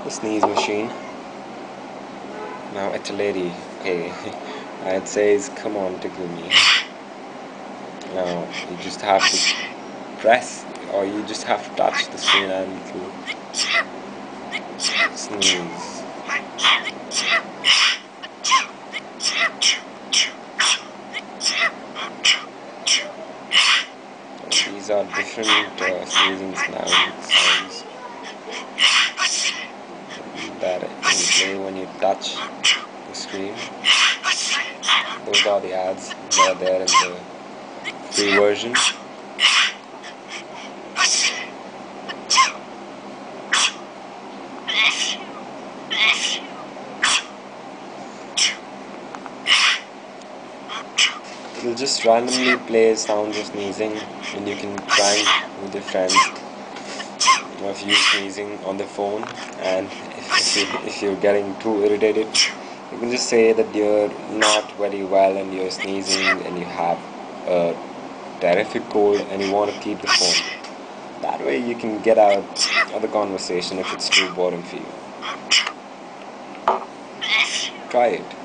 the sneeze machine. Now it's a lady. Okay, it says, "Come on, tickle me." Now you just have to press, or you just have to touch the screen and it will sneeze. These are different sneezing sounds that you play when you touch the screen. Those are the ads that are there in the free version. It'll just randomly play sounds of sneezing, and you can prank with your friends of you sneezing on the phone. And if you're getting too irritated, you can just say that you're not very well and you're sneezing and you have a terrific cold and you want to keep the phone. That way you can get out of the conversation if it's too boring for you. Try it.